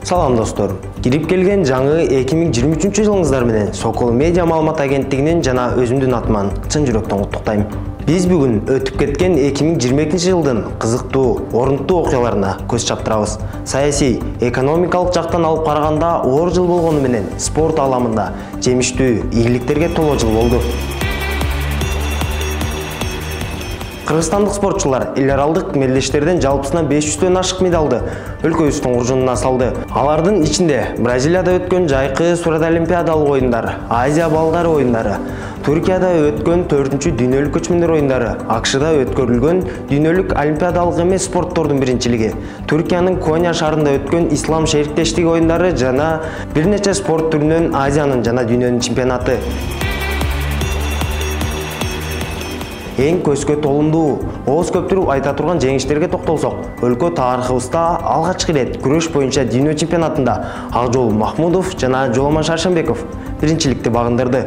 Салам достор. Кирип келген жаңы 2023 жылыңыздар менен Сокол Медиа маалымат агенттигинин жана өзүмдүн атыман чын жүрөктөн куттуктайм. Биз бүгүн өтүп кеткен 2022 жылдын кызыктуу, орунттуу окуяларына көз чаптырабыз. Саясий, экономикалык жактан алып караганда оор жыл болгону менен спорт аламында жемиштүү, ийгиликтерге толо жыл болду. Кыргызстандык спортчулар эл аралдык мелдештерден жалпысынан 500дөн ашык медалды өлкөбүздүн куржунуна салды. Алардын ичинде Бразилияда өткөн жайкы сурет олимпиадалык оюндар, Азия балдар оюндары, Түркияда өткөн 4-чү дүйнөлүк көчмөндөр оюндары, АКШда өткөрүлгөн дүйнөлүк олимпиадалык эмес спорттордун биринчилиги, Түркиянын Коня шаарында өткөн ислам шериктештиги оюндары жана бир нече спорт түрүнөн Азиянын жана дүйнөнүн чемпионаты. Эң көзгө толумдуу, ооз көптүрүп айта турган жеңиштерге токтолсок, өлкө тарыхыбызда алгачкы ирет күрөш боюнча дүйнө чемпионатында Акжол Махмудов жана Жоламан Шаршембеков биринчиликти багындырды.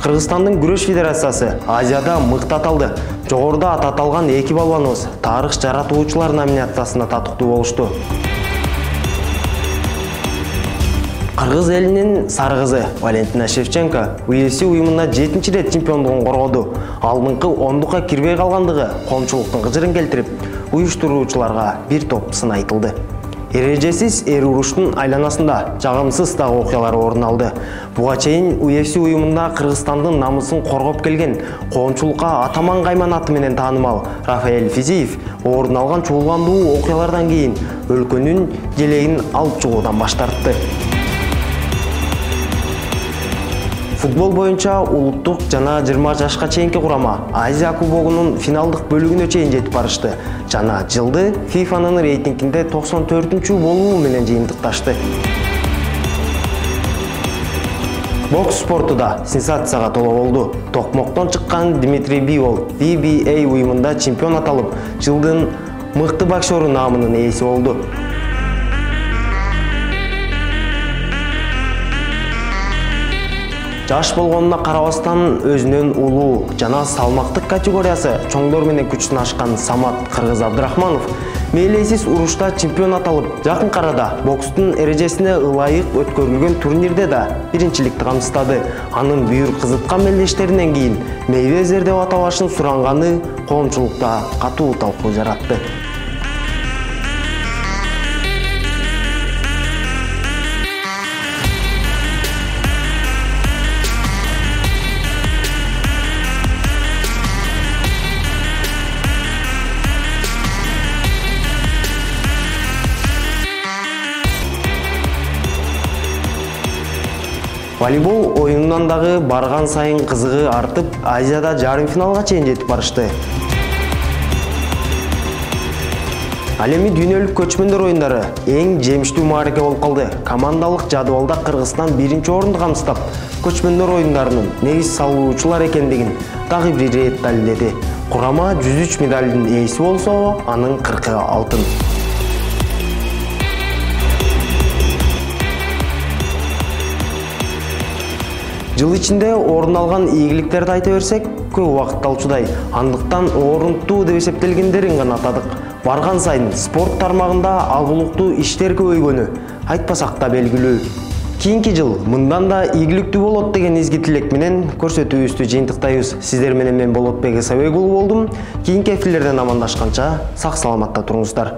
Кыргызстандын күрөш федерациясы Азияда мыкты аталды. Жогоруда аталган эки балбаныбыз тарых жаратуучулар номинациясына татыктуу болушту. Кыргыз элинин сары кызы Валентина Шевченко UFC уюмуна 7-чи рет чемпиондугун коргоду. Алдыңкы ондукка кирбей калгандыгы коомчулуктун кыжырын келтирип, уюштуруучуларга бир топ сын айтылды. Эрежесиз эр уруштун айланасында жагымсыз дагы окуялар орун алды. Буга чейин UFC уюмунда Кыргызстандын намысын коргоп келген коомчулукка Атаман Кайман аты менен таанымал Рафаэль Физиев орун алган чуулгандуу окуялардан кийин өлкөнүн желегин алып чыгуудан баш тартты. Футбол боюнча улуттук жана 20 жашка чейинки курама Азия кубогунун финалдык бөлүгүнө чейин жетип барышты жана жылды ФИФАнын рейтингинде 94-чү болуу менен жыйынтыкташты. Бокс спорту да сенсацияга толо болду. Токмоктон чыккан Дмитрий Бивол WBA уюмунда чемпион аталып, жылдын мыкты боксеру наамынын ээси болду. Жаш болгонуна карабастан өзүнүн улуу жана салмактык категориясы чоңдор менен күчүн ашкан Самат Кыргыз Абдрахманов мээлесиз урушта чемпион аталып, жакын арада бокстун эрежесине ылайык өткөрүлгөн турнирде да биринчиликти камсыздады. Анын бүйүр кызыткан мелдештеринен кийин Мейвезер деп аталышын суранганы коомчулукта катуу талкуу жаратты. Волейбол оюнунан дагы барган сайын кызыгы артып, Азияда жарым финалга чейин жетип барышты. Ал эми дүйнөлүк көчмөндөр оюндары эң жемиштүү маареке болуп калды. Командалык жадыбалда Кыргызстан 1-чи орунду камсыздап, көчмөндөр оюндарынын негиз салуучулар экендигин дагы бир ирет далилдеди. Курама 103 медалдын ээси болсо, анын 40-ы алтын. Жыл ичинде орун алган ийгиликтерди айта берсек, көп убакыт алчудай. Андыктан орунттуу деп эсептелгендерин гана атадык. Барган сайын спорт тармагында алгылыктуу иштер көбөйгөнү айтпасак да белгилүү. Кийинки жыл мындан да ийгиликтүү болот деген изги тилек менен көрсөтүүбүздү жыйынтыктайбыз. Сиздер менен мен Болотбек Исабек болдум. Кийинки эфирлерден амандашканча сак саламатта туруңуздар.